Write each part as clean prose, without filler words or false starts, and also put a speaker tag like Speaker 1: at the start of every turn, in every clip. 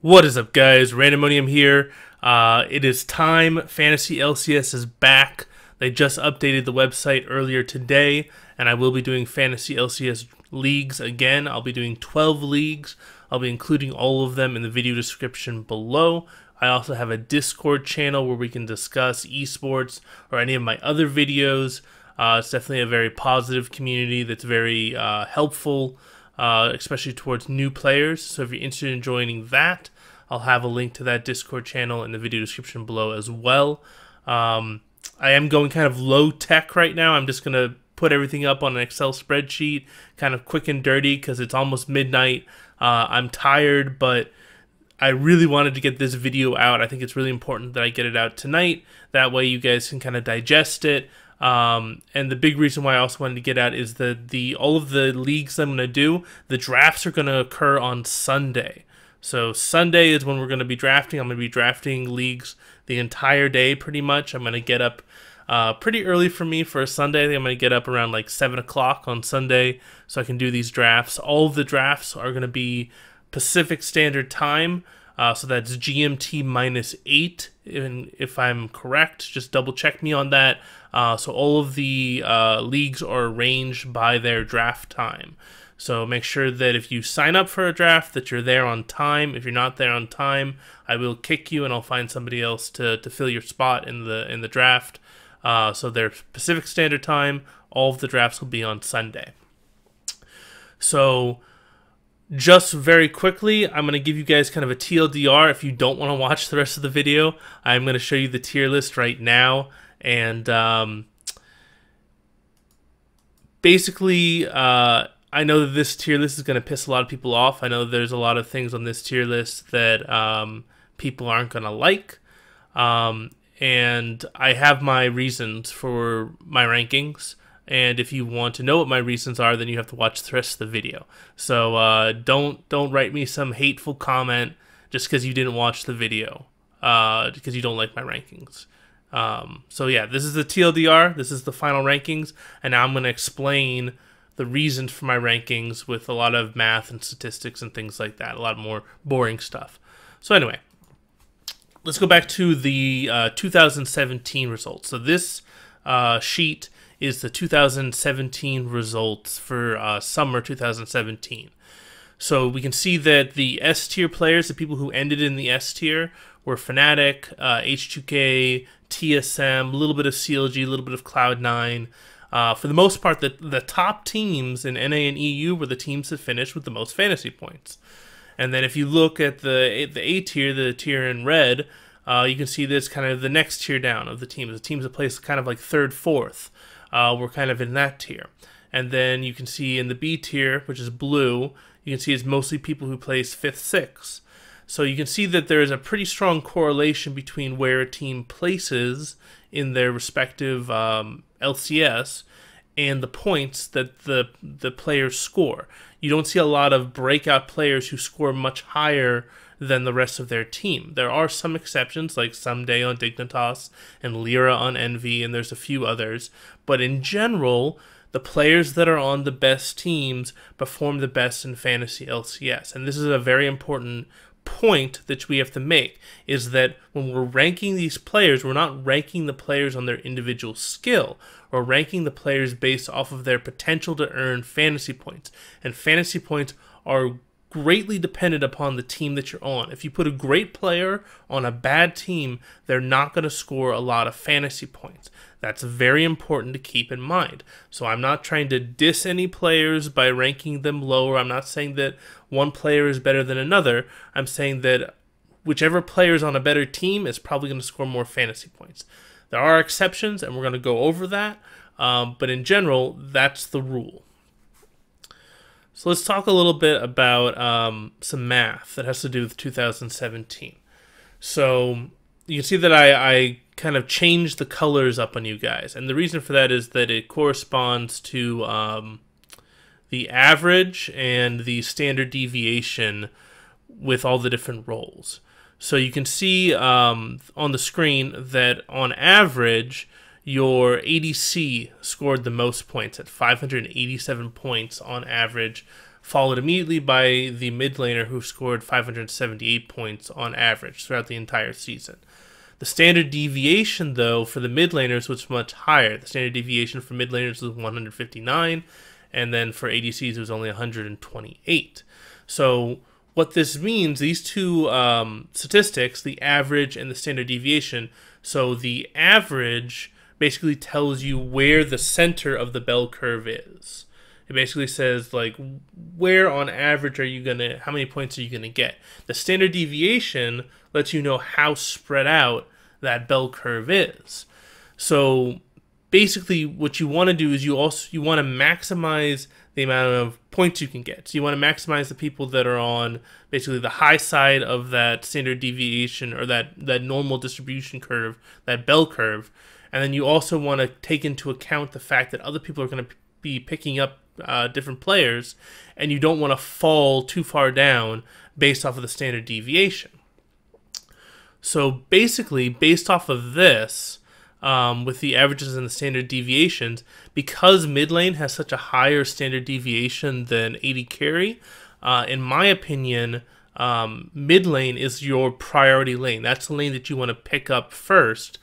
Speaker 1: What is up, guys? Randomonium here. It is time. Fantasy LCS is back. They just updated the website earlier today, and I will be doing Fantasy LCS leagues again. I'll be doing 12 leagues. I'll be including all of them in the video description below. I also have a Discord channel where we can discuss esports or any of my other videos. It's definitely a very positive community that's very helpful, especially towards new players. So if you're interested in joining that, I'll have a link to that Discord channel in the video description below as well. I am going kind of low tech right now. I'm just going to put everything up on an Excel spreadsheet, kind of quick and dirty because it's almost midnight. I'm tired, but I really wanted to get this video out. I think it's really important that I get it out tonight. That way you guys can kind of digest it. And the big reason why I also wanted to get out is that all of the leagues I'm going to do, the drafts are going to occur on Sunday. So Sunday is when we're going to be drafting. I'm going to be drafting leagues the entire day pretty much. I'm going to get up pretty early for me for a Sunday. I think I'm going to get up around like 7 o'clock on Sunday so I can do these drafts. All of the drafts are going to be Pacific Standard Time. So that's GMT -8, if I'm correct. Just double check me on that. So all of the leagues are arranged by their draft time. So make sure that if you sign up for a draft that you're there on time. If you're not there on time, I will kick you and I'll find somebody else to fill your spot in the draft. So they're Pacific Standard Time. All of the drafts will be on Sunday. So just very quickly, I'm going to give you guys kind of a TLDR. If you don't want to watch the rest of the video, I'm going to show you the tier list right now. And basically, I know that this tier list is going to piss a lot of people off. I know there's a lot of things on this tier list that people aren't going to like. And I have my reasons for my rankings. And if you want to know what my reasons are, then you have to watch the rest of the video. So don't write me some hateful comment just because you didn't watch the video, because you don't like my rankings. So yeah, this is the TLDR. This is the final rankings, and now I'm going to explain the reasons for my rankings with a lot of math and statistics and things like that. A lot more boring stuff. So anyway, let's go back to the 2017 results. So this sheet is the 2017 results for summer 2017. So we can see that the S tier players, the people who ended in the S tier, were Fnatic, H2K, TSM, a little bit of CLG, a little bit of Cloud9. For the most part, the top teams in NA and EU were the teams that finished with the most fantasy points. And then if you look at the A tier, the tier in red, you can see this kind of the next tier down of the teams. The teams that placed kind of like 3rd, 4th. We're kind of in that tier. And then you can see in the B tier, which is blue, you can see it's mostly people who placed 5th, 6th. So you can see that there is a pretty strong correlation between where a team places in their respective LCS and the points that the players score. You don't see a lot of breakout players who score much higher than the rest of their team. There are some exceptions, like Someday on Dignitas and Lyra on Envy, and there's a few others. But in general, the players that are on the best teams perform the best in Fantasy LCS. And this is a very important point that we have to make, is that when we're ranking these players, we're not ranking the players on their individual skill. We're ranking the players based off of their potential to earn fantasy points. And fantasy points are greatly dependent upon the team that you're on. If you put a great player on a bad team, they're not going to score a lot of fantasy points. That's very important to keep in mind. So I'm not trying to diss any players by ranking them lower. I'm not saying that one player is better than another. I'm saying that whichever player is on a better team is probably going to score more fantasy points. There are exceptions, and we're going to go over that. But in general, that's the rule. So let's talk a little bit about some math that has to do with 2017. So you can see that I kind of changed the colors up on you guys. And the reason for that is that it corresponds to the average and the standard deviation with all the different roles. So you can see on the screen that on average, your ADC scored the most points at 587 points on average followed immediately by the mid laner who scored 578 points on average throughout the entire season. The standard deviation, though, for the mid laners was much higher. The standard deviation for mid laners was 159, and then for ADCs it was only 128. So what this means, these two statistics, the average and the standard deviation, so the average basically tells you where the center of the bell curve is. It basically says, like, where on average are you how many points are you gonna get? The standard deviation lets you know how spread out that bell curve is. So basically what you want to do is you want to maximize the amount of points you can get. So you want to maximize the people that are on basically the high side of that standard deviation, or that normal distribution curve, that bell curve. And then you also want to take into account the fact that other people are going to be picking up different players, and you don't want to fall too far down based off of the standard deviation. So basically, based off of this, with the averages and the standard deviations, because mid lane has such a higher standard deviation than AD carry, in my opinion, mid lane is your priority lane. That's the lane that you want to pick up first,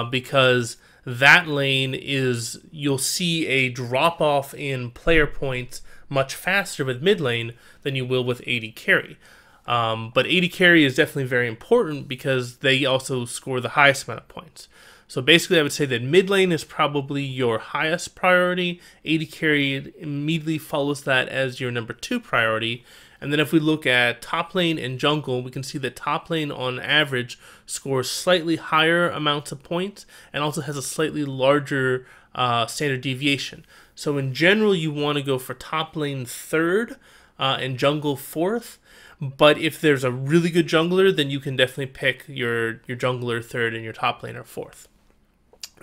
Speaker 1: because that lane is, you'll see a drop off in player points much faster with mid lane than you will with AD carry. But AD carry is definitely very important because they also score the highest amount of points. So basically I would say that mid lane is probably your highest priority. AD carry immediately follows that as your number 2 priority. And then if we look at top lane and jungle, we can see that top lane on average scores slightly higher amounts of points and also has a slightly larger standard deviation. So in general, you want to go for top lane 3rd and jungle 4th. But if there's a really good jungler, then you can definitely pick your jungler 3rd and your top laner 4th.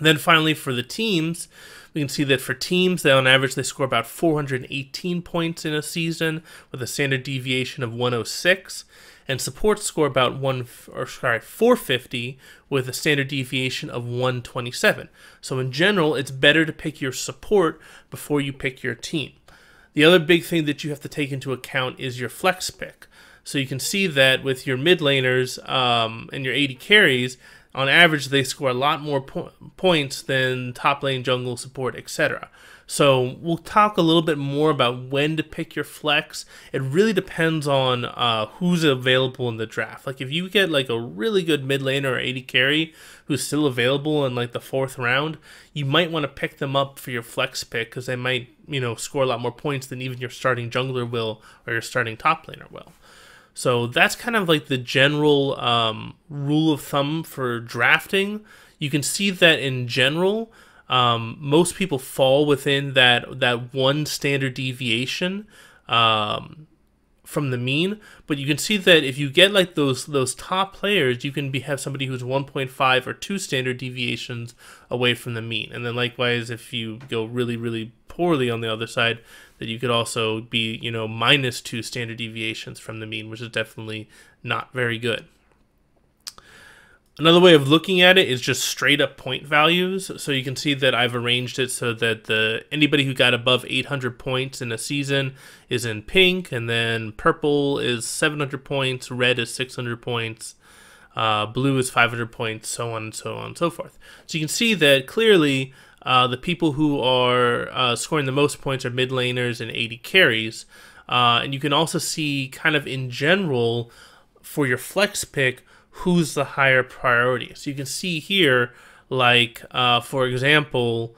Speaker 1: Then finally for the teams, we can see that for teams, that on average they score about 418 points in a season with a standard deviation of 106, and supports score about 450 with a standard deviation of 127. So in general, it's better to pick your support before you pick your team. The other big thing that you have to take into account is your flex pick. So you can see that with your mid laners and your AD carries, on average, they score a lot more points than top lane, jungle, support, etc. So we'll talk a little bit more about when to pick your flex. It really depends on who's available in the draft. Like if you get like a really good mid laner or AD carry who's still available in like the 4th round, you might want to pick them up for your flex pick because they might, score a lot more points than even your starting jungler will or your starting top laner will. So that's kind of like the general rule of thumb for drafting. You can see that in general, most people fall within that one standard deviation from the mean. But you can see that if you get like those top players, you can have somebody who's 1.5 or 2 standard deviations away from the mean. And then likewise, if you go really, really poorly on the other side, that you could also be, minus 2 standard deviations from the mean, which is definitely not very good. Another way of looking at it is just straight up point values. So you can see that I've arranged it so that anybody who got above 800 points in a season is in pink, and then purple is 700 points, red is 600 points, blue is 500 points, so on and so on and so forth. So you can see that clearly the people who are scoring the most points are mid laners and AD carries. And you can also see kind of in general for your flex pick who's the higher priority. So you can see here, like, for example,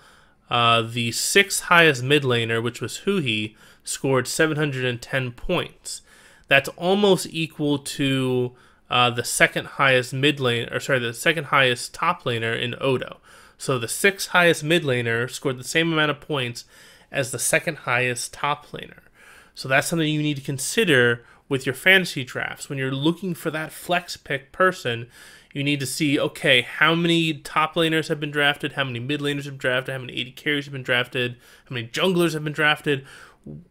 Speaker 1: the 6th highest mid laner, which was Huhi, scored 710 points. That's almost equal to the 2nd highest mid lane, or sorry, the 2nd highest top laner in Odo. So the 6th highest mid laner scored the same amount of points as the 2nd highest top laner. So that's something you need to consider with your fantasy drafts. When you're looking for that flex pick person, you need to see, okay, how many top laners have been drafted, how many mid laners have been drafted, how many AD carries have been drafted, how many junglers have been drafted,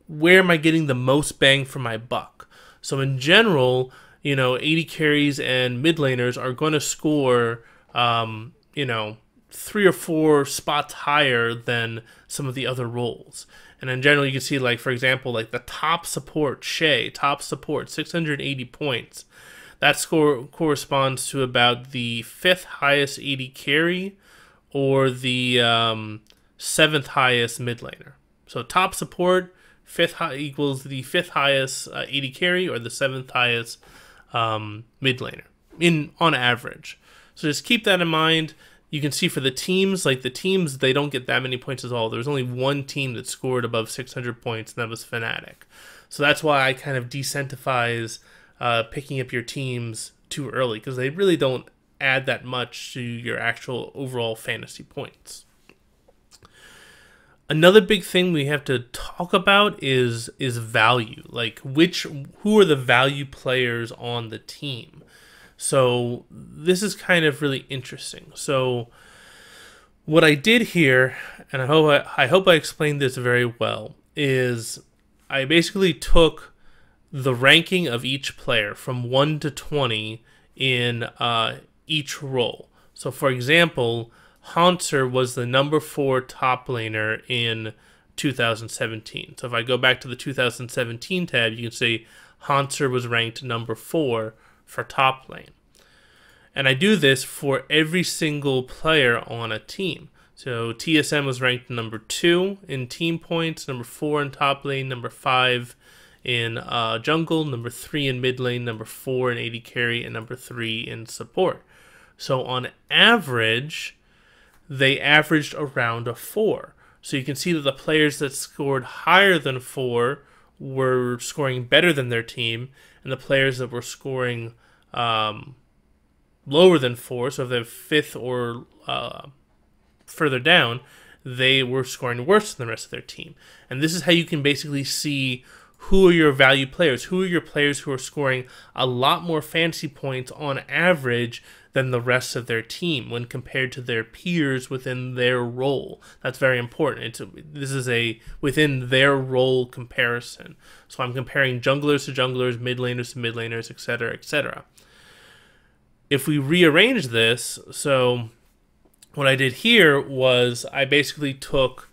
Speaker 1: where am I getting the most bang for my buck? So in general, AD carries and mid laners are going to score, 3 or 4 spots higher than some of the other roles. And in general, you can see, like, for example, like the top support, Shay, top support, 680 points. That score corresponds to about the 5th highest AD carry or the 7th highest mid laner. So top support, 5th high equals the 5th highest AD carry or the 7th highest mid laner on average. So just keep that in mind. You can see for the teams, like the teams, they don't get that many points at all. There was only one team that scored above 600 points, and that was Fnatic. So that's why I kind of decentivize picking up your teams too early, because they really don't add that much to your actual overall fantasy points. Another big thing we have to talk about is value. Like who are the value players on the team? So this is kind of really interesting. So what I did here, and I hope I explained this very well, is I basically took the ranking of each player from 1 to 20 in each role. So for example, Haunter was the number 4 top laner in 2017. So if I go back to the 2017 tab, you can see Haunter was ranked number 4 for top lane. And I do this for every single player on a team. So TSM was ranked number 2 in team points, number 4 in top lane, number 5 in jungle, number 3 in mid lane, number 4 in AD carry, and number 3 in support. So on average, they averaged around a 4. So you can see that the players that scored higher than 4 were scoring better than their team, and the players that were scoring lower than 4, so if they're 5th or further down, they were scoring worse than the rest of their team. And this is how you can basically see who are your value players, who are your players who are scoring a lot more fantasy points on average than the rest of their team when compared to their peers within their role. That's very important. This is a within their role comparison. So I'm comparing junglers to junglers, mid laners to mid laners, etc., etc. If we rearrange this, so what I did here was I basically took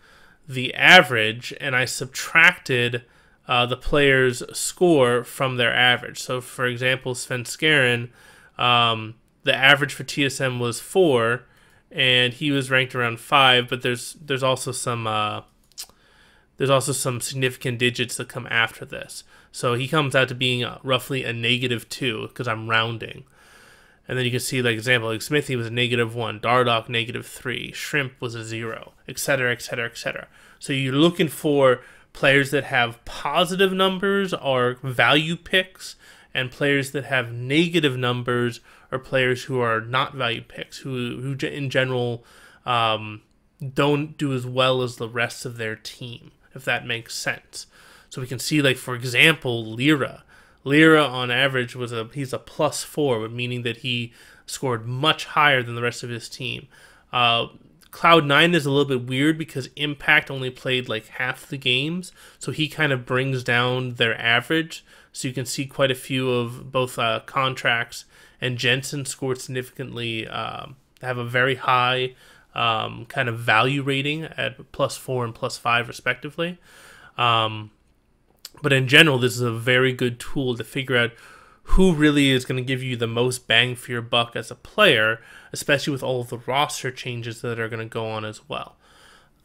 Speaker 1: the average and I subtracted the player's score from their average. So for example, Svenskeren, the average for TSM was 4, and he was ranked around 5. But there's also some significant digits that come after this. So he comes out to being roughly a -2 because I'm rounding. And then you can see, like example, like Smithy was a -1, Dardoch -3, Shrimp was a 0, etc., etc., etc. So you're looking for players that have positive numbers are value picks, and players that have negative numbers are players who are not value picks, who in general don't do as well as the rest of their team, if that makes sense. So we can see, like for example, Lyra. Lyra on average he's a +4, meaning that he scored much higher than the rest of his team. Cloud9 is a little bit weird because Impact only played like half the games, so he kind of brings down their average. So you can see quite a few of both Contracts and Jensen scored significantly, have a very high kind of value rating at +4 and +5 respectively. But in general, this is a very good tool to figure out who really is going to give you the most bang for your buck as a player, especially with all of the roster changes that are going to go on as well.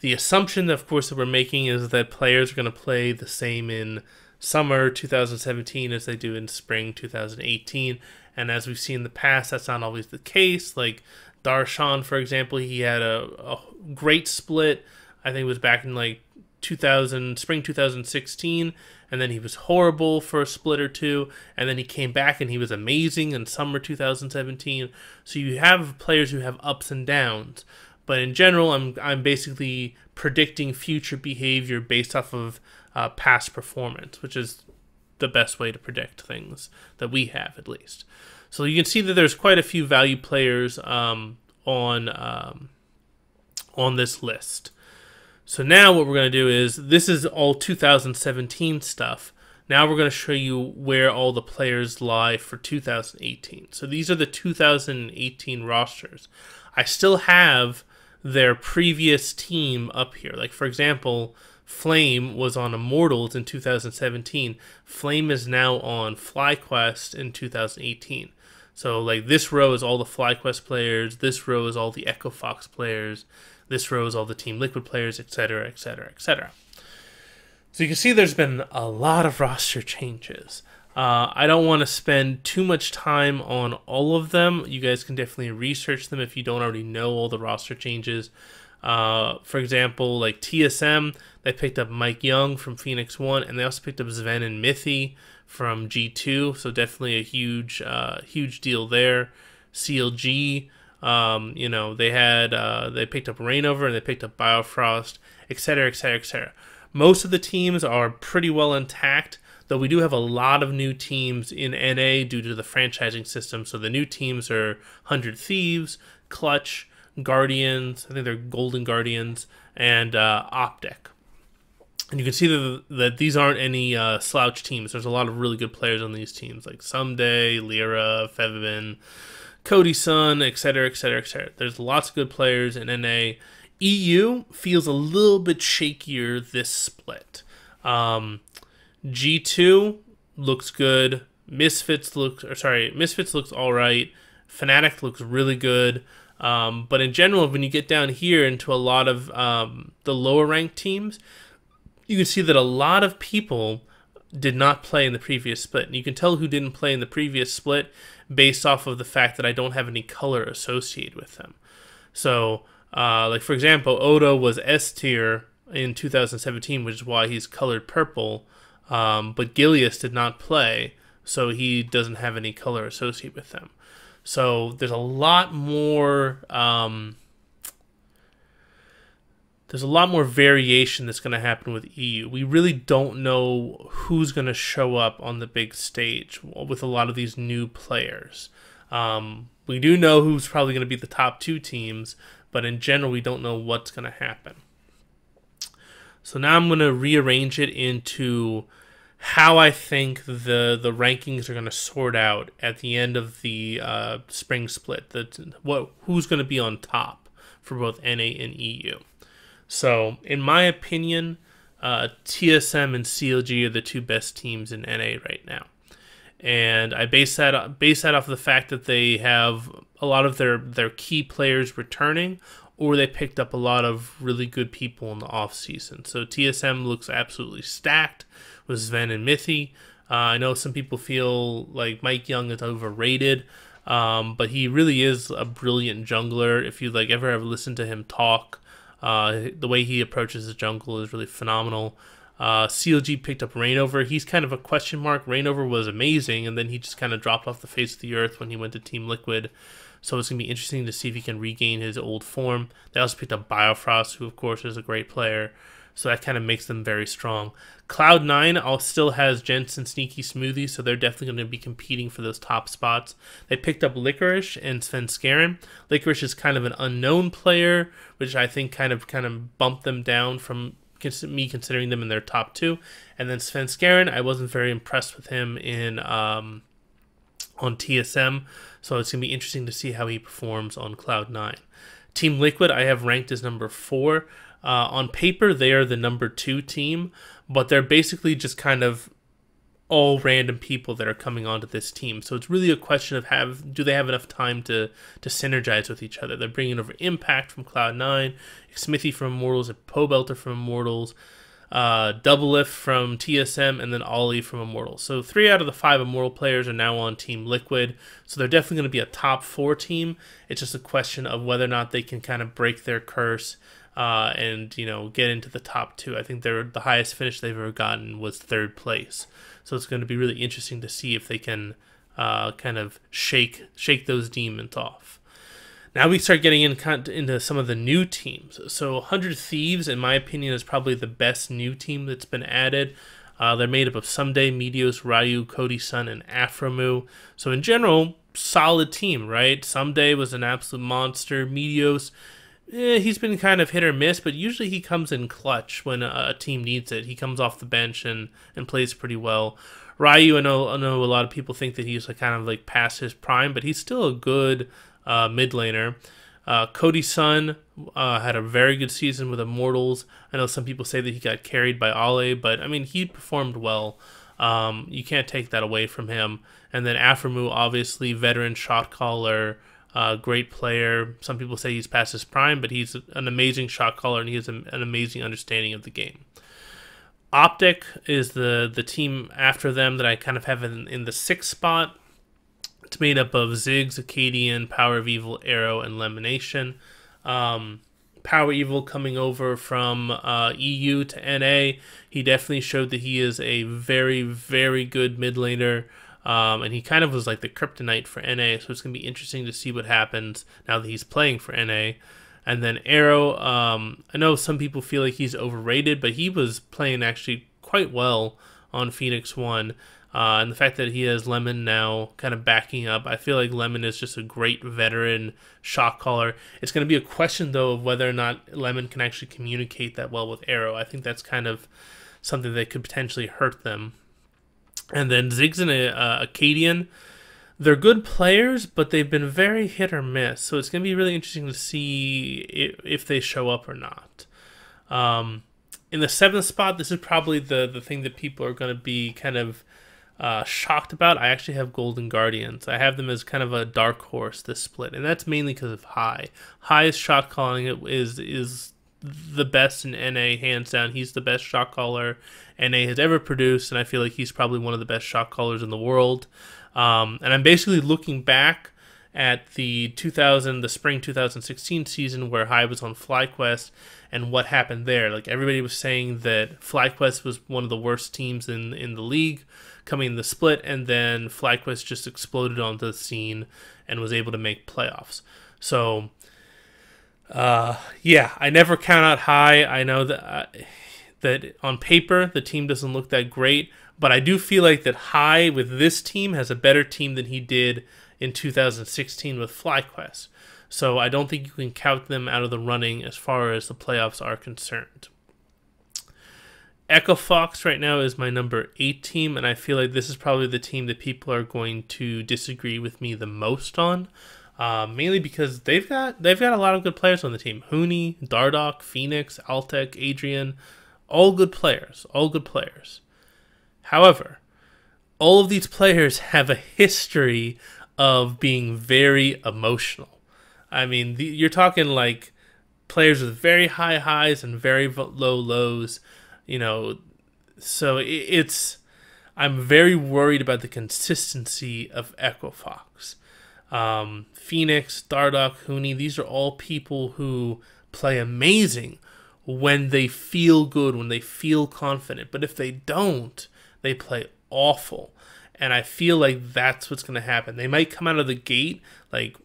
Speaker 1: The assumption, of course, that we're making is that players are going to play the same in summer 2017 as they do in spring 2018. And as we've seen in the past, that's not always the case. Like Darshan, for example, he had a great split. I think it was back in like spring 2016, and then he was horrible for a split or two, and then he came back and he was amazing in summer 2017. So you have players who have ups and downs, but in general, I'm basically predicting future behavior based off of past performance, which is the best way to predict things that we have, at least. So you can see that there's quite a few value players on this list. So now what we're going to do is, this is all 2017 stuff. Now we're going to show you where all the players lie for 2018. So these are the 2018 rosters. I still have their previous team up here. Like, for example, Flame was on Immortals in 2017. Flame is now on FlyQuest in 2018. So, like, this row is all the FlyQuest players, this row is all the Echo Fox players, this row is all the Team Liquid players, etc., etc., etc. So you can see there's been a lot of roster changes. I don't want to spend too much time on all of them. You guys can definitely research them if you don't already know all the roster changes. For example, like TSM, they picked up Mike Young from Phoenix 1, and they also picked up Sven and Mithy from G2, so definitely a huge deal there. CLG, you know, they picked up Rainover, and they picked up Biofrost, etc., etc., etc. Most of the teams are pretty well intact, though we do have a lot of new teams in NA due to the franchising system. So the new teams are 100 Thieves, Clutch, Guardians, I think they're Golden Guardians, and Optic. And you can see that these aren't any slouch teams. There's a lot of really good players on these teams, like Someday, Lyra, Fevin, Cody Sun, etc., etc., etc. There's lots of good players in NA. EU feels a little bit shakier this split. G2 looks good. Misfits looks all right. Fnatic looks really good. But in general, when you get down here into a lot of the lower ranked teams, you can see that a lot of people did not play in the previous split. And you can tell who didn't play in the previous split based off of the fact that I don't have any color associated with them. So, like for example, Odo was S tier in 2017, which is why he's colored purple. But Gilius did not play, so he doesn't have any color associated with them. So there's a lot more variation that's going to happen with EU. We really don't know who's going to show up on the big stage with a lot of these new players. We do know who's probably going to be the top 2 teams, but in general, we don't know what's going to happen. So now I'm going to rearrange it into how I think the rankings are going to sort out at the end of the spring split. Who's going to be on top for both NA and EU. So, in my opinion, TSM and CLG are the 2 best teams in NA right now. And I base that off of the fact that they have a lot of their key players returning, or they picked up a lot of really good people in the offseason. So TSM looks absolutely stacked with Sven and Mithy. I know some people feel like Mike Young is overrated, but he really is a brilliant jungler. If you ever have listened to him talk, the way he approaches the jungle is really phenomenal. CLG picked up Rainover. He's kind of a question mark. Rainover was amazing, and then he just kind of dropped off the face of the earth when he went to Team Liquid. So it's going to be interesting to see if he can regain his old form. They also picked up Biofrost, who of course is a great player. So that kind of makes them very strong. Cloud9 still has Jensen, Sneaky, Smoothie, so they're definitely going to be competing for those top spots. They picked up Licorice and Svenskeren. Licorice is kind of an unknown player, which I think kind of bumped them down from me considering them in their top 2. And then Svenskeren, I wasn't very impressed with him in on TSM, so it's going to be interesting to see how he performs on Cloud9. Team Liquid, I have ranked as number 4. On paper, they are the number 2 team, but they're basically just kind of all random people that are coming onto this team. So it's really a question of do they have enough time to synergize with each other. They're bringing over Impact from Cloud9, Smithy from Immortals, and Pobelter from Immortals, Doublelift from TSM, and then Ollie from Immortals. So 3 out of the 5 Immortal players are now on Team Liquid. So they're definitely going to be a top 4 team. It's just a question of whether or not they can kind of break their curse and get into the top 2. I think the highest finish they've ever gotten was 3rd place. So it's going to be really interesting to see if they can kind of shake those demons off. Now we start getting into some of the new teams. So 100 Thieves, in my opinion, is probably the best new team that's been added. They're made up of Someday, Meteos, Ryu, Cody Sun, and Aphromoo. So in general, solid team, right? Someday was an absolute monster. Meteos, he's been kind of hit or miss, but usually he comes in clutch when a team needs it. He comes off the bench and plays pretty well. Ryu, I know a lot of people think that he's kind of past his prime, but he's still a good mid laner. Cody's son had a very good season with Immortals. I know some people say that he got carried by Ale, but I mean, he performed well. You can't take that away from him. And then Aphromoo, obviously, veteran shot caller, great player. Some people say he's past his prime, but he's an amazing shot caller, and he has an amazing understanding of the game. Optic is the team after them that I kind of have in the 6th spot. It's made up of Ziggs, Acadian, Power of Evil, Arrow, and Lemonation. Power Evil coming over from EU to NA. He definitely showed that he is a very, very good mid laner. And he kind of was like the kryptonite for NA, so it's going to be interesting to see what happens now that he's playing for NA. And then Arrow, I know some people feel like he's overrated, but he was playing actually quite well on Phoenix 1. And the fact that he has Lemon now kind of backing up, I feel like Lemon is just a great veteran shot caller. It's going to be a question, though, of whether or not Lemon can actually communicate that well with Arrow. I think that's kind of something that could potentially hurt them. And then Ziggs and Acadian, they're good players, but they've been very hit or miss. So it's going to be really interesting to see if they show up or not. In the 7th spot, this is probably the thing that people are going to be kind of shocked about. I actually have Golden Guardians. I have them as kind of a dark horse this split, and that's mainly because of High. High's shot calling is the best in NA, hands down. He's the best shot caller NA has ever produced, and I feel like he's probably one of the best shot callers in the world. And I'm basically looking back at the spring 2016 season where High was on FlyQuest and what happened there. Like, everybody was saying that FlyQuest was one of the worst teams in the league coming in the split, and then FlyQuest just exploded onto the scene and was able to make playoffs. So, yeah, I never count out High. I know that that on paper the team doesn't look that great, but I do feel like that High with this team has a better team than he did in 2016 with FlyQuest. So I don't think you can count them out of the running as far as the playoffs are concerned. Echo Fox right now is my number 8 team, and I feel like this is probably the team that people are going to disagree with me the most on. Mainly because they've got a lot of good players on the team. Huni, Dardoch, Phoenix, Altec, Adrian, all good players. All good players. However, all of these players have a history of being very emotional. I mean, you're talking like players with very high highs and very low lows, you know. So I'm very worried about the consistency of Echo Fox. Phoenix, Dardoch, Huni, these are all people who play amazing when they feel good, when they feel confident. But if they don't, they play awful. And I feel like that's what's going to happen. They might come out of the gate like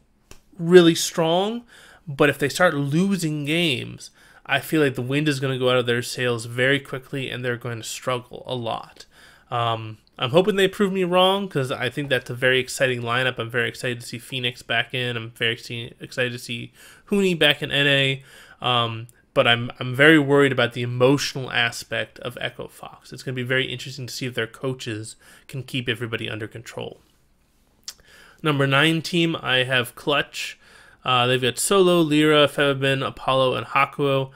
Speaker 1: really strong, but if they start losing games, I feel like the wind is going to go out of their sails very quickly, and they're going to struggle a lot. I'm hoping they prove me wrong, because I think that's a very exciting lineup. I'm very excited to see Phoenix back in. I'm very excited to see Huni back in NA. But I'm very worried about the emotional aspect of Echo Fox. It's going to be very interesting to see if their coaches can keep everybody under control. Number 9 team, I have Clutch. They've got Solo, Lyra, Febabin, Apollo, and Hakuo.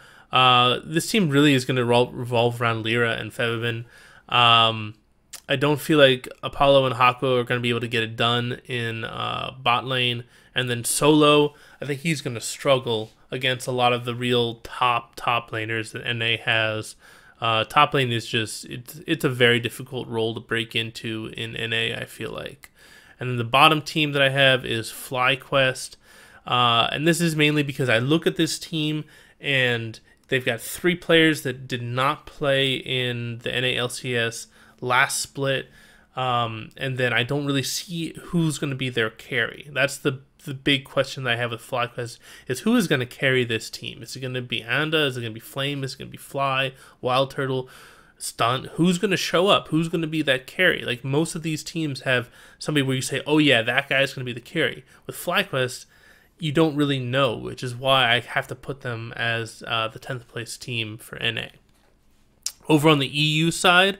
Speaker 1: This team really is going to revolve around Lyra and Febabin. I don't feel like Apollo and Hakuo are going to be able to get it done in bot lane. And then Solo, I think he's going to struggle against a lot of the real top laners that NA has. Top lane is just, it's a very difficult role to break into in NA, I feel like. And then the bottom team that I have is FlyQuest. And this is mainly because I look at this team and they've got 3 players that did not play in the NA LCS last split. And then I don't really see who's going to be their carry. That's the big question that I have with FlyQuest, is who is going to carry this team? Is it going to be Anda? Is it going to be Flame? Is it going to be Fly? Wild Turtle? Stunt? Who's going to show up? Who's going to be that carry? Like, most of these teams have somebody where you say, oh yeah, that guy's going to be the carry. With FlyQuest, you don't really know, which is why I have to put them as the 10th place team for NA. Over on the EU side,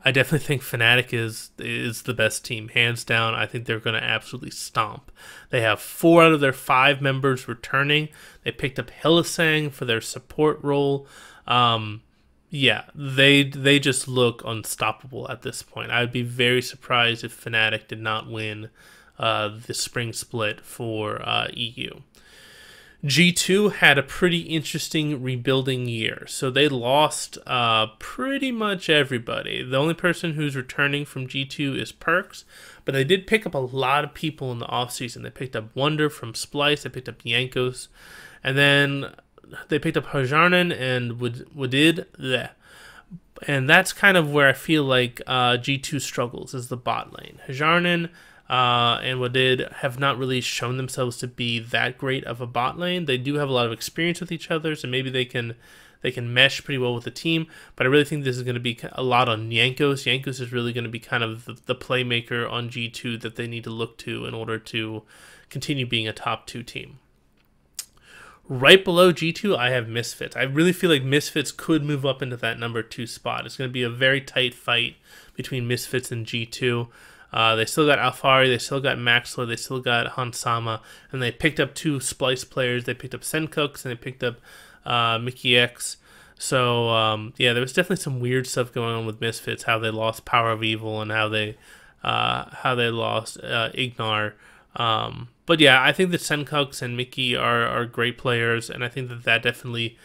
Speaker 1: I definitely think Fnatic is the best team, hands down. I think they're going to absolutely stomp. They have 4 out of their 5 members returning. They picked up Hillisang for their support role. Yeah, they just look unstoppable at this point. I would be very surprised if Fnatic did not win the spring split for EU. G2 had a pretty interesting rebuilding year. So they lost pretty much everybody. The only person who's returning from G2 is Perks, but they did pick up a lot of people in the offseason. They picked up Wonder from Splice, they picked up Yankos, and then they picked up Hajarnen and Wadid. Bleh. And that's kind of where I feel like G2 struggles, is the bot lane. Hajarnen and Wadid have not really shown themselves to be that great of a bot lane. They do have a lot of experience with each other, so maybe they can mesh pretty well with the team. But I really think this is going to be a lot on Yankos. Yankos is really going to be kind of the playmaker on G2 that they need to look to in order to continue being a top 2 team. Right below G2, I have Misfits. I really feel like Misfits could move up into that number 2 spot. It's going to be a very tight fight between Misfits and G2. They still got Alfari, they still got Maxler, they still got Hansama, and they picked up 2 Splice players. They picked up Sencooks and they picked up Mickey X. So yeah, there was definitely some weird stuff going on with Misfits, how they lost Power of Evil and how they lost Ignar. But yeah, I think that Sencooks and Mickey are great players, and I think that definitely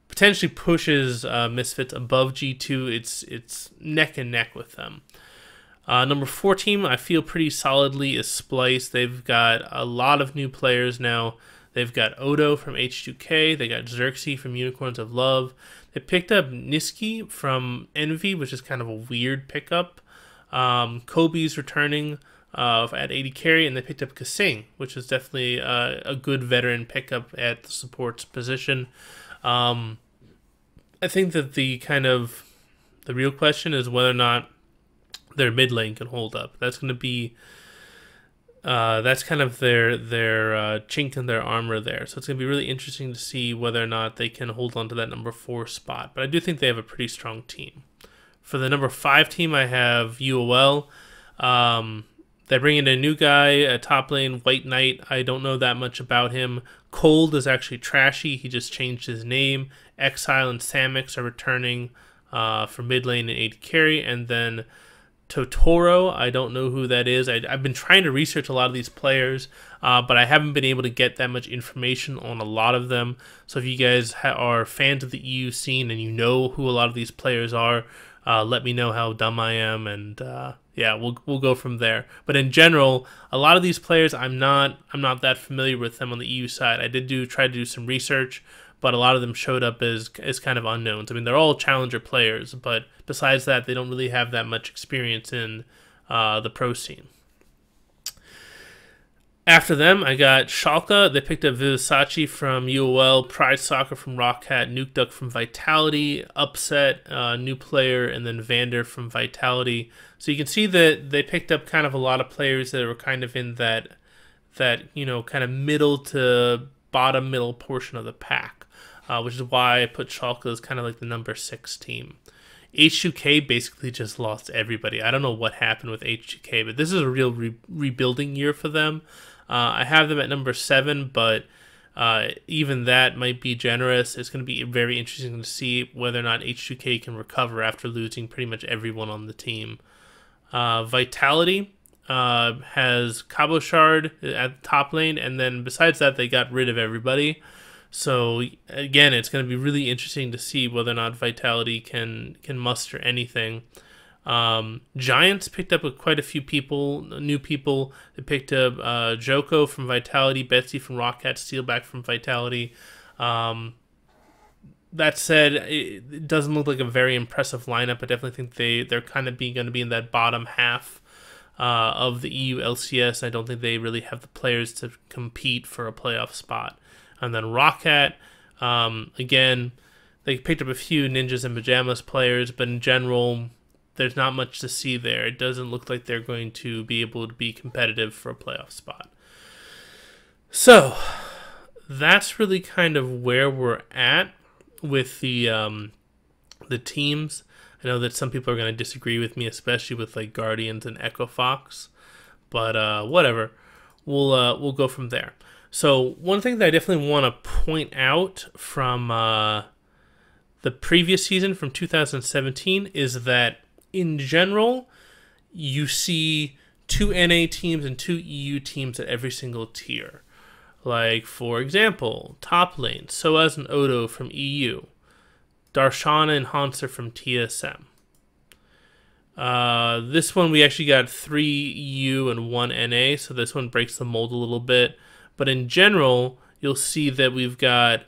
Speaker 1: potentially pushes Misfits above G2. It's neck and neck with them. Number 4 team, I feel pretty solidly, is Splice. They've got a lot of new players now. They've got Odo from H2K. They got Xerxes from Unicorns of Love. They picked up Niski from Envy, which is kind of a weird pickup. Kobe's returning at 80 carry, and they picked up Kasing, which is definitely a good veteran pickup at the supports position. I think that the real question is whether or not their mid lane can hold up. That's going to be that's kind of their chink in their armor there. So it's going to be really interesting to see whether or not they can hold on to that number 4 spot. But I do think they have a pretty strong team. For the number 5 team, I have UOL. They bring in a new guy, a top lane, White Knight. I don't know that much about him. Cold is actually trashy. He just changed his name. Exile and Samix are returning for mid lane and 80 carry. And then Totoro, I don't know who that is. I've been trying to research a lot of these players, but I haven't been able to get that much information on a lot of them. So if you guys are fans of the EU scene and you know who a lot of these players are, let me know how dumb I am, and yeah, we'll go from there. But in general, a lot of these players, I'm not that familiar with them on the EU side. I did try to do some research, but a lot of them showed up as kind of unknowns. I mean, they're all challenger players, but besides that, they don't really have that much experience in the pro scene. After them, I got Schalke. They picked up Vivasachi from UOL, Pride Soccer from Rockhat, Nuke Duck from Vitality, Upset, new player, and then Vander from Vitality. So you can see that they picked up kind of a lot of players that were kind of in that kind of middle to bottom middle portion of the pack, which is why I put Schalke as kind of like the number 6 team. H2K basically just lost everybody. I don't know what happened with H2K, but this is a real rebuilding year for them. I have them at number 7, but even that might be generous. It's going to be very interesting to see whether or not H2K can recover after losing pretty much everyone on the team. Vitality has Cabochard at the top lane, and then besides that, they got rid of everybody. So again, it's going to be really interesting to see whether or not Vitality can muster anything. Giants picked up quite a few new people. They picked up Joko from Vitality, Betsy from Rockhat, Steelback from Vitality. That said, it doesn't look like a very impressive lineup. I definitely think they're kind of going to be in that bottom half of the EU LCS. I don't think they really have the players to compete for a playoff spot. And then Rockhat, again, they picked up a few Ninjas and Pajamas players, but in general, there's not much to see there. It doesn't look like they're going to be able to be competitive for a playoff spot. So that's really kind of where we're at with the teams. I know that some people are going to disagree with me, especially with like Guardians and Echo Fox, but whatever. We'll go from there. So one thing that I definitely want to point out from the previous season from 2017 is that in general, you see 2 NA teams and 2 EU teams at every single tier. Like, for example, top lane, Soaz and Odo from EU, Darshana and Hanser from TSM. This one we actually got 3 EU and 1 NA, so this one breaks the mold a little bit. But in general, you'll see that we've got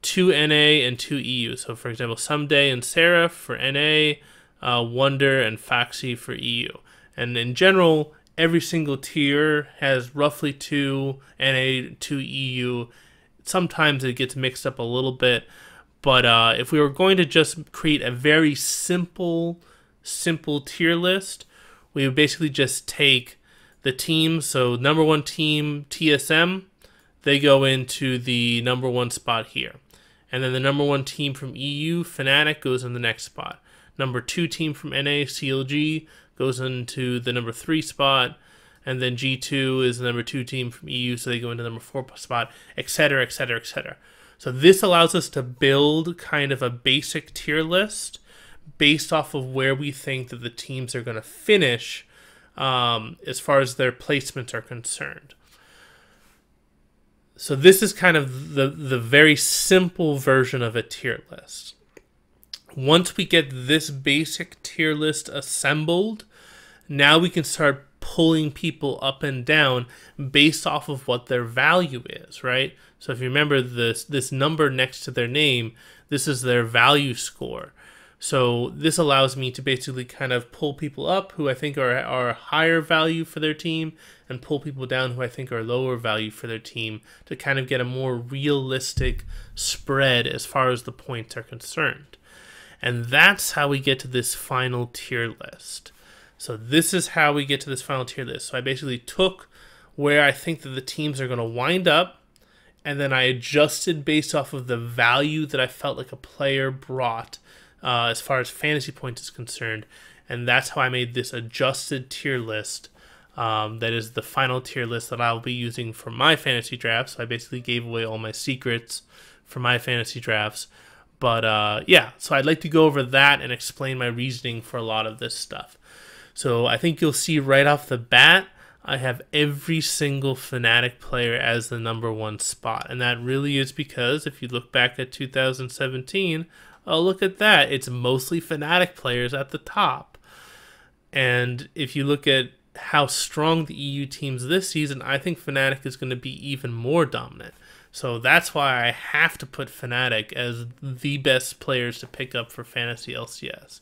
Speaker 1: 2 NA and 2 EU. So for example, Someday and Seraph for NA, Wonder and Foxy for EU. And in general, every single tier has roughly 2 NA, 2 EU. Sometimes it gets mixed up a little bit. But if we were going to just create a very simple tier list, we would basically just take the teams. So number 1 team, TSM, they go into the number 1 spot here. And then the number 1 team from EU, Fnatic, goes in the next spot. Number 2 team from NA, CLG, goes into the number 3 spot. And then G2 is the number 2 team from EU, so they go into the number 4 spot, etc., etc., etc. So this allows us to build kind of a basic tier list based off of where we think that the teams are going to finish as far as their placements are concerned. So this is kind of the very simple version of a tier list. Once we get this basic tier list assembled, now we can start pulling people up and down based off of what their value is, right? So if you remember this number next to their name, this is their value score. So this allows me to basically kind of pull people up who I think are higher value for their team and pull people down who I think are lower value for their team to kind of get a more realistic spread as far as the points are concerned. And that's how we get to this final tier list. So this is how we get to this final tier list. So I basically took where I think that the teams are going to wind up, and then I adjusted based off of the value that I felt like a player brought as far as fantasy points is concerned. And that's how I made this adjusted tier list. That is the final tier list that I'll be using for my fantasy drafts. So I basically gave away all my secrets for my fantasy drafts. But yeah, so I'd like to go over that and explain my reasoning for a lot of this stuff. So I think you'll see right off the bat, I have every single Fnatic player as the number 1 spot. And that really is because if you look back at 2017, oh, look at that. It's mostly Fnatic players at the top. And if you look at how strong the EU teams this season, I think Fnatic is going to be even more dominant. So that's why I have to put Fnatic as the best players to pick up for Fantasy LCS.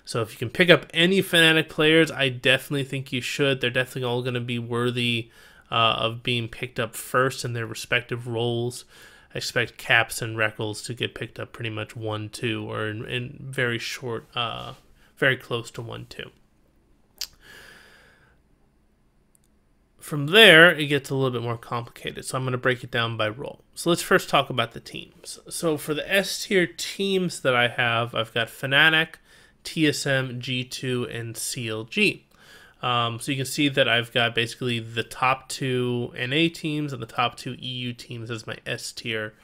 Speaker 1: So if you can pick up any Fnatic players, I definitely think you should. They're definitely all going to be worthy of being picked up first in their respective roles. I expect Caps and Reckles to get picked up pretty much 1-2 or in very short, very close to 1-2. From there, it gets a little bit more complicated, so I'm going to break it down by role. So let's first talk about the teams. So for the S tier teams that I have, I've got Fnatic, TSM, G2, and CLG. So you can see that I've got basically the top 2 NA teams and the top 2 EU teams as my S tier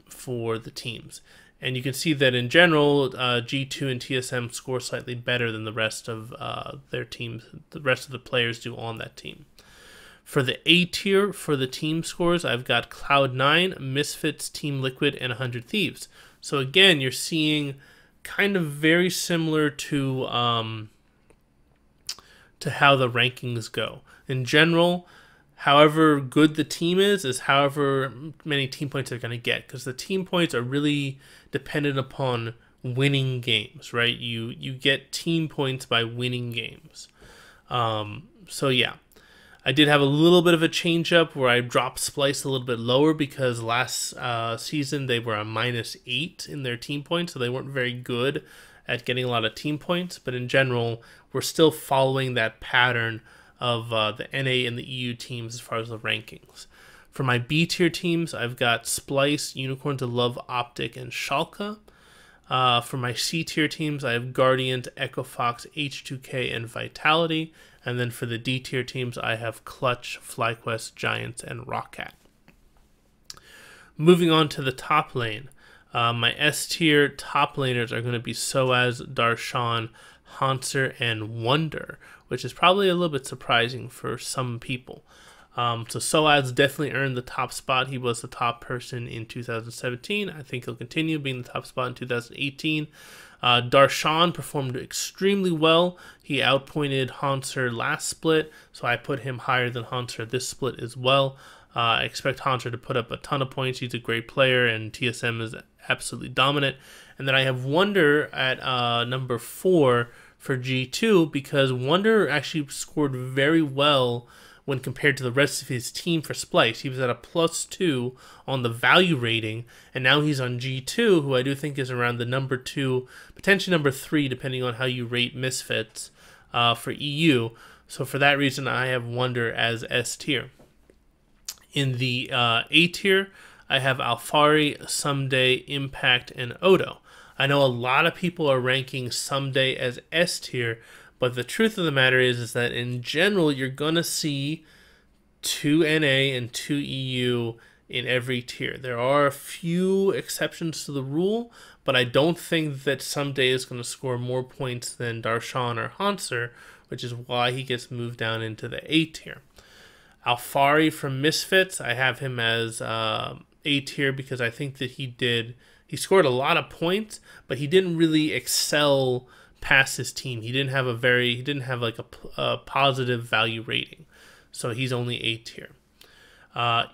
Speaker 1: for the teams. And you can see that in general, G2 and TSM score slightly better than the rest of their teams. The rest of the players do on that team. For the A tier, for the team scores, I've got Cloud9, Misfits, Team Liquid, and 100 Thieves. So again, you're seeing kind of very similar to how the rankings go. In general, however good the team is however many team points they're going to get, because the team points are really dependent upon winning games, right? You get team points by winning games. So yeah, I did have a little bit of a change up where I dropped Splice a little bit lower because last season they were a -8 in their team points, so they weren't very good at getting a lot of team points. But in general, we're still following that pattern of the NA and the EU teams as far as the rankings. For my B tier teams, I've got Splice, Unicorns of Love, Optic, and Schalke. For my C tier teams, I have Guardians, Echo Fox, H2K, and Vitality. And then for the D tier teams, I have Clutch, FlyQuest, Giants, and Rockcat. Moving on to the top lane. My S tier top laners are going to be Soaz, Darshan, Haunter, and Wonder, which is probably a little bit surprising for some people. So Soaz definitely earned the top spot. He was the top person in 2017. I think he'll continue being the top spot in 2018. Darshan performed extremely well. He outpointed Haunter last split, so I put him higher than Haunter this split as well. I expect Haunter to put up a ton of points. He's a great player, and TSM is absolutely dominant. And then I have Wonder at number 4 for G2, because Wonder actually scored very well when compared to the rest of his team for Splice. He was at a +2 on the value rating, and now he's on G2, who I do think is around the number 2, potentially number 3, depending on how you rate Misfits for EU. So for that reason, I have Wonder as S tier. In the A tier, I have Alphari, Someday, Impact, and Odo. I know a lot of people are ranking Someday as S tier, but the truth of the matter is that in general, you're going to see 2 NA and 2 EU in every tier. There are a few exceptions to the rule, but I don't think that Someday is going to score more points than Darshan or Haunter, which is why he gets moved down into the A tier. Alphari from Misfits, I have him as A tier because I think that he scored a lot of points, but he didn't really excel past his team. He didn't have like a positive value rating, so he's only A tier.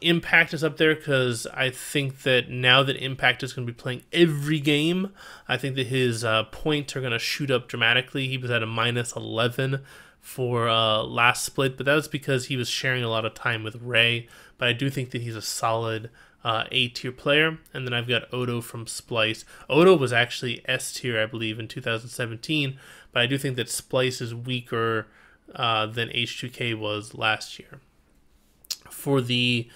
Speaker 1: Impact is up there because I think that now that Impact is going to be playing every game, I think that his points are going to shoot up dramatically. He was at a -11 for last split, but that was because he was sharing a lot of time with Ray. But I do think that he's a solid A tier player. And then I've got Odo from Splice. Odo was actually S tier, I believe, in 2017, but I do think that Splice is weaker than H2K was last year. For the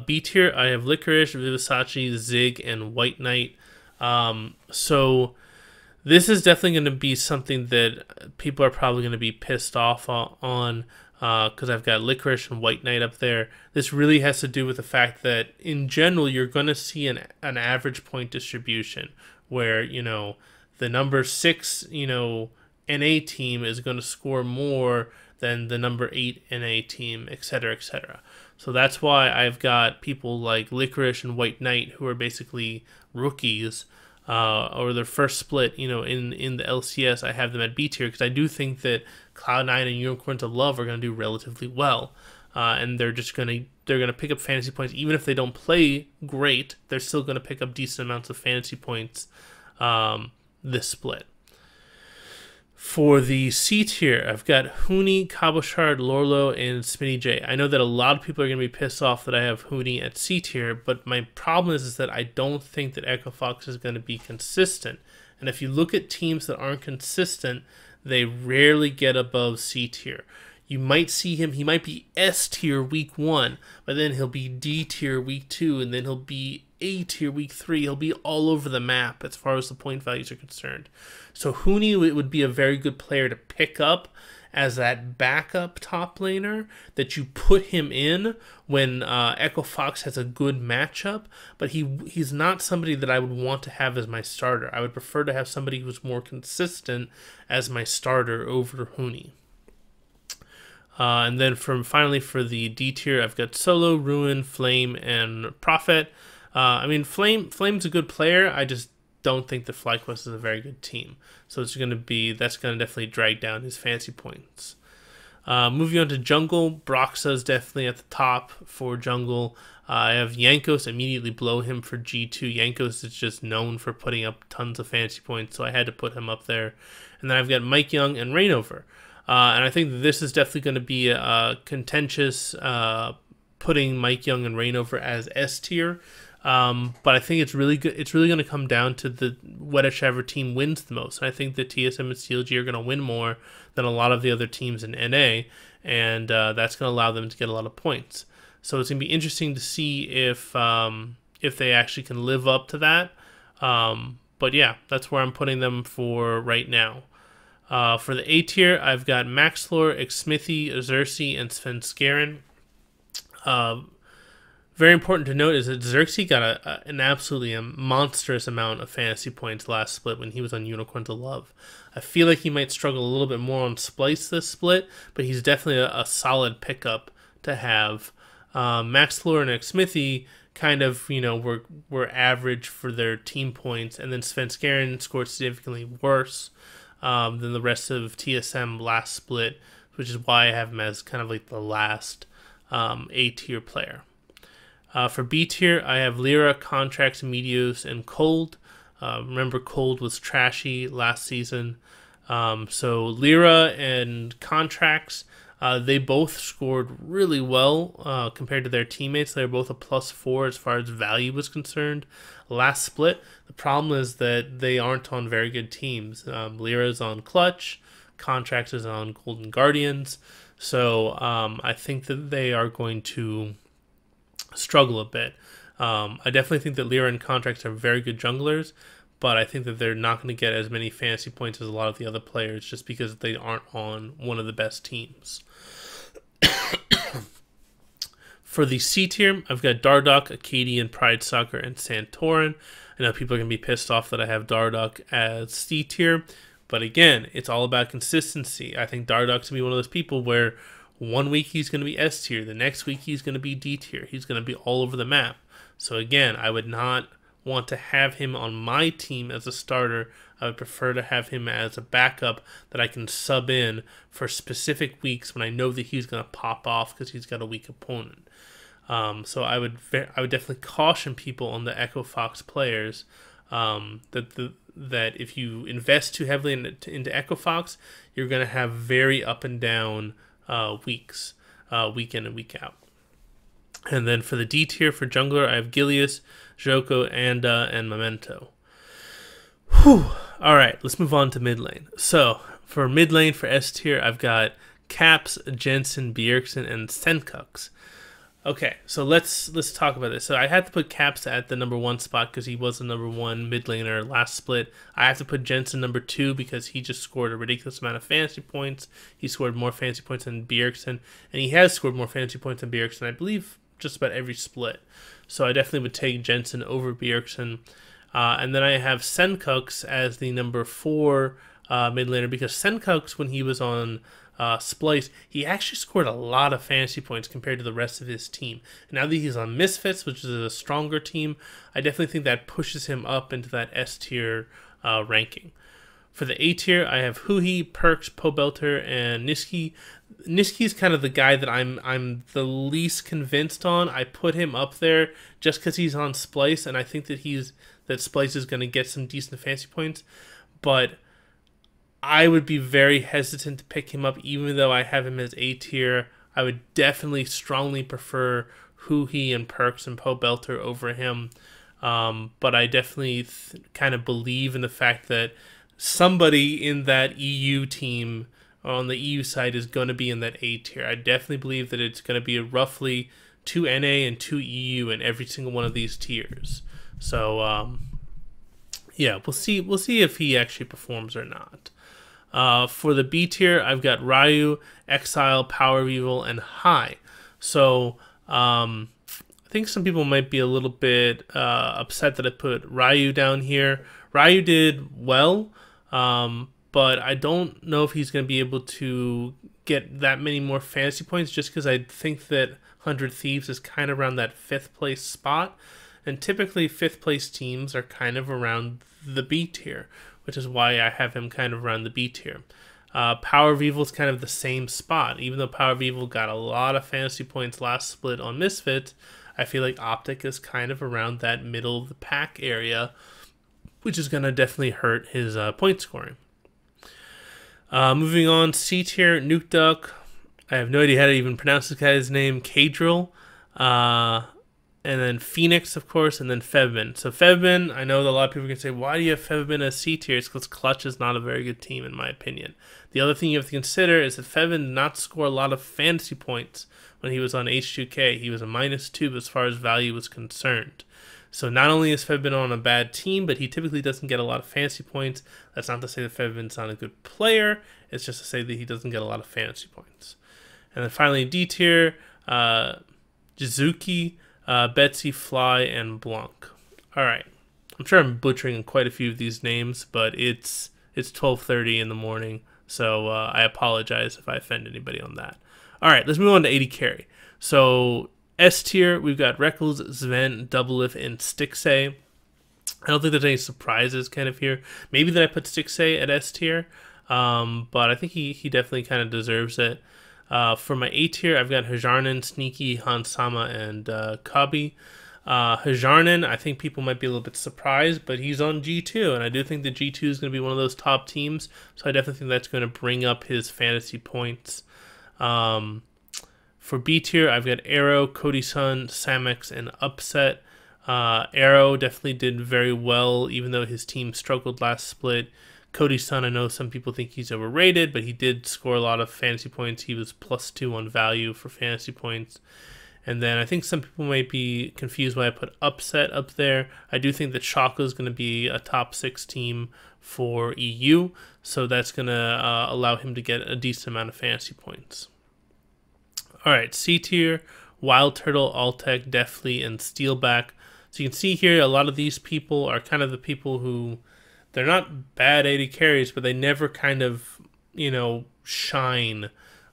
Speaker 1: B tier, I have Licorice, Vivisachi, Zig, and White Knight. So this is definitely going to be something that people are probably going to be pissed off on because I've got Licorice and White Knight up there. This really has to do with the fact that in general, you're going to see an average point distribution where, you know, the number 6, you know, NA team is going to score more than the number 8 NA team, etc., etc. So that's why I've got people like Licorice and White Knight who are basically rookies, or their first split, you know, in the LCS. I have them at B tier because I do think that Cloud9 and Unicorns of Love are going to do relatively well, and they're gonna pick up fantasy points even if they don't play great. They're still going to pick up decent amounts of fantasy points this split. For the C tier, I've got Huni, Cabochard, Lorlo, and Spinny J. I know that a lot of people are going to be pissed off that I have Huni at C tier, but my problem is that I don't think that Echo Fox is going to be consistent. And if you look at teams that aren't consistent, they rarely get above C tier. You might see him, he might be S tier week 1, but then he'll be D tier week 2, and then he'll be A tier week 3. He'll be all over the map as far as the point values are concerned. So Huni would be a very good player to pick up as that backup top laner that you put him in when Echo Fox has a good matchup, but he's not somebody that I would want to have as my starter. I would prefer to have somebody who's more consistent as my starter over Huni. And then finally for the D tier, I've got Solo, Ruin, Flame, and Prophet. I mean, Flame's a good player. I just don't think that FlyQuest is a very good team. So that's going to definitely drag down his fantasy points. Moving on to jungle, Broxa is definitely at the top for jungle. I have Yankos immediately below him for G2. Yankos is just known for putting up tons of fantasy points, so I had to put him up there. And then I've got Mike Young and Rainover. And I think that this is definitely going to be a contentious putting Mike Young and Rainover as S tier. But I think it's really good. It's really going to come down to whichever team wins the most. And I think that TSM and CLG are going to win more than a lot of the other teams in NA, and that's going to allow them to get a lot of points. So it's going to be interesting to see if they actually can live up to that. But yeah, that's where I'm putting them for right now. For the A tier, I've got Maxlore, Xmithy, Xerxes, and Svenskeren. Very important to note is that Xerxes got an absolutely monstrous amount of fantasy points last split when he was on Unicorns of Love. I feel like he might struggle a little bit more on Splice this split, but he's definitely a solid pickup to have. Maxlore and Xmithy kind of, were average for their team points, and then Svenskeren scored significantly worse than the rest of TSM last split, which is why I have him as kind of like the last A tier player. For B tier, I have Lyra, Contracts, Meteos, and Cold. Remember, Cold was trashy last season. So Lyra and Contracts, they both scored really well compared to their teammates. They were both a +4 as far as value was concerned last split. The problem is that they aren't on very good teams. Lyra's on Clutch, Contracts is on Golden Guardians. So I think that they are going to struggle a bit. I definitely think that Lyra and Contracts are very good junglers, but I think that they're not going to get as many fantasy points as a lot of the other players just because they aren't on one of the best teams. For the C tier, I've got Dardoch, Acadian, Pride Soccer, and Santorin. I know people are going to be pissed off that I have Dardoch as C tier, but again, it's all about consistency. I think Dardoch's going to be one of those people where one week he's going to be S tier, the next week he's going to be D tier. He's going to be all over the map. So again, I would not want to have him on my team as a starter. I would prefer to have him as a backup that I can sub in for specific weeks when I know that he's going to pop off because he's got a weak opponent. So I would definitely caution people on the Echo Fox players that if you invest too heavily into Echo Fox, you're going to have very up and down weeks, week in and week out. And then for the D tier for jungler, I have Gilius, Joko, Anda, and Memento. Whew. All right, let's move on to mid lane. So for mid lane for S tier, I've got Caps, Jensen, Bjergsen, and Senkux. Okay, so let's talk about this. So I had to put Caps at the #1 spot because he was the #1 mid laner last split. I have to put Jensen #2 because he just scored a ridiculous amount of fantasy points. He scored more fantasy points than Bjergsen, and he has scored more fantasy points than Bjergsen, I believe, just about every split. So I definitely would take Jensen over Bjergsen. And then I have Senkux as the #4 mid laner because Senkux, when he was on Splice, he actually scored a lot of fantasy points compared to the rest of his team. And now that he's on Misfits, which is a stronger team, I definitely think that pushes him up into that S tier ranking. For the A tier, I have Huhi, Perks, Pobelter, and Niski. Niski's kind of the guy that I'm the least convinced on. I put him up there just because he's on Splice, and I think that Splice is going to get some decent fantasy points. But I would be very hesitant to pick him up, even though I have him as A tier. I would definitely strongly prefer Huhi and Perks and Pobelter over him. But I definitely kind of believe in the fact that somebody in that EU team on the EU side is going to be in that A tier. I definitely believe that it's going to be roughly 2 NA and 2 EU in every single one of these tiers. So yeah, we'll see if he actually performs or not. For the B tier, I've got Ryu, Exile, Power of Evil, and High. So I think some people might be a little bit upset that I put Ryu down here. Ryu did well, but I don't know if he's going to be able to get that many more fantasy points just because I think that 100 Thieves is kind of around that 5th place spot. And typically 5th place teams are kind of around the B tier, which is why I have him kind of around the B tier. Power of Evil is kind of the same spot. Even though Power of Evil got a lot of fantasy points last split on Misfits, I feel like Optic is kind of around that middle of the pack area, which is going to definitely hurt his point scoring. Moving on, C tier, Nuke Duck. I have no idea how to even pronounce this guy's name. Kadril. And then Phoenix, of course, and then Febin. So Febin, I know that a lot of people can say, why do you have Febin as C tier? It's because Clutch is not a very good team, in my opinion. The other thing you have to consider is that Febin did not score a lot of fantasy points when he was on H2K. He was a -2 as far as value was concerned. So not only is Fedbin on a bad team, but he typically doesn't get a lot of fantasy points. That's not to say that Fedbin's not a good player. It's just to say that he doesn't get a lot of fantasy points. And then finally, D tier, Jizuki, Betsy, Fly, and Blanc. All right. I'm sure I'm butchering quite a few of these names, but it's 12:30 in the morning, so I apologize if I offend anybody on that. All right, let's move on to 80 carry. So S tier, we've got Reckles, Sven, Doublelift, and Stixay. I don't think there's any surprises kind of here. Maybe that I put Stixay at S tier, but I think he definitely kind of deserves it. For my A tier, I've got Hajarnen, Sneaky, Hansama, and Kabi. Hajarnen, I think people might be a little bit surprised, but he's on G2, and I do think that G2 is going to be one of those top teams, so I definitely think that's going to bring up his fantasy points. For B tier, I've got Arrow, Cody Sun, Samex, and Upset. Arrow definitely did very well, even though his team struggled last split. Cody Sun, I know some people think he's overrated, but he did score a lot of fantasy points. He was +2 on value for fantasy points. And then I think some people might be confused why I put Upset up there. I do think that Shaka is going to be a top 6 team for EU, so that's going to allow him to get a decent amount of fantasy points. All right, C tier, Wild Turtle, Altec, Deathly, and Steelback. So you can see here a lot of these people are kind of the people who, they're not bad 80 carries, but they never kind of, shine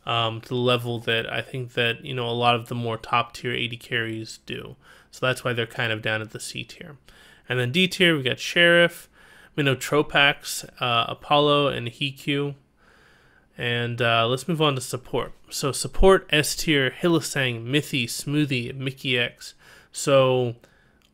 Speaker 1: to the level that I think that, a lot of the more top tier 80 carries do. So that's why they're kind of down at the C tier. And then D tier, we got Sheriff, Tropax, Apollo, and Hiku. And let's move on to support. So support S tier, Hillisang, Mithy, Smoothie, Mickey X. So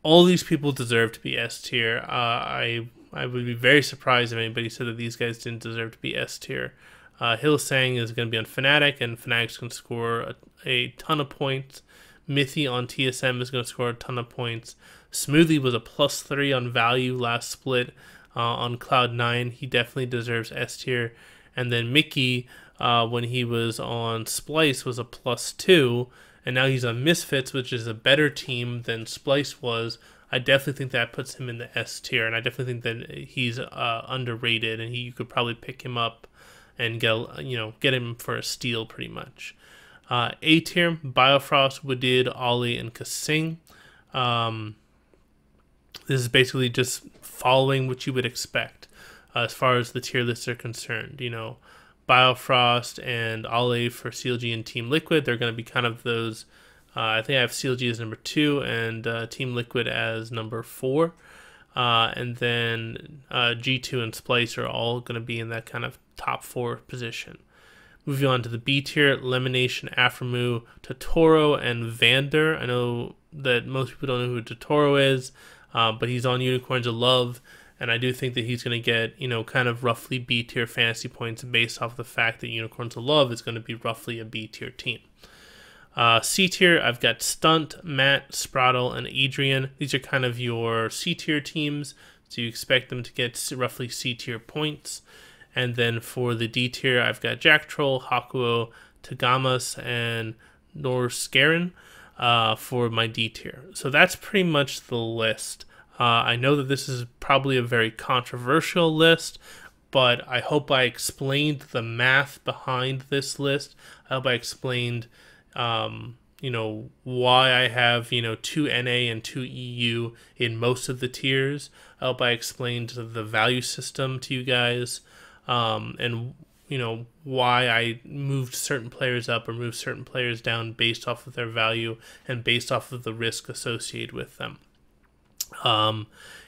Speaker 1: all these people deserve to be S tier. I would be very surprised if anybody said that these guys didn't deserve to be S tier. Hillisang is going to be on Fnatic, and Fnatic's going to score a ton of points. Mithy on TSM is going to score a ton of points. Smoothie was a +3 on value last split on Cloud9. He definitely deserves S tier. And then Mickey, when he was on Splice, was a +2. And now he's on Misfits, which is a better team than Splice was. I definitely think that puts him in the S tier. And I definitely think that he's underrated. And you could probably pick him up and get him for a steal pretty much. A tier, Biofrost, Wadid, Ollie, and Kasing. This is basically just following what you would expect as far as the tier lists are concerned. Biofrost and Ollie for CLG and Team Liquid, they're going to be kind of those. I think I have CLG as number 2 and Team Liquid as number 4. And then G2 and Splice are all going to be in that kind of top 4 position. Moving on to the B tier, Lemonation, Aphromoo, Totoro, and Vander. I know that most people don't know who Totoro is, but he's on Unicorns of Love, and I do think that he's going to get, kind of roughly B tier fantasy points based off the fact that Unicorns of Love is going to be roughly a B tier team. C tier, I've got Stunt, Matt, Spraddle, and Adrian. These are kind of your C tier teams, so you expect them to get roughly C tier points. And then for the D tier, I've got Jack Troll, Hakuo, Tagamas, and Norskaren for my D tier. So that's pretty much the list. I know that this is probably a very controversial list, but I hope I explained the math behind this list. I hope I explained why I have, 2 NA and 2 EU in most of the tiers. I hope I explained the value system to you guys, and, why I moved certain players up or moved certain players down based off of their value and based off of the risk associated with them.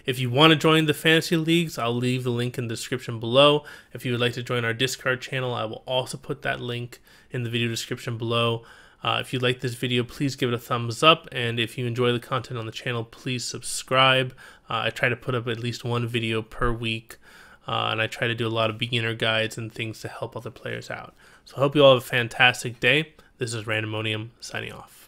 Speaker 1: If you want to join the fantasy leagues, I'll leave the link in the description below. If you would like to join our Discord channel, I will also put that link in the video description below. If you like this video, please give it a thumbs up, and if you enjoy the content on the channel, please subscribe. I try to put up at least 1 video per week, and I try to do a lot of beginner guides and things to help other players out. So I hope you all have a fantastic day. This is Randomonium signing off.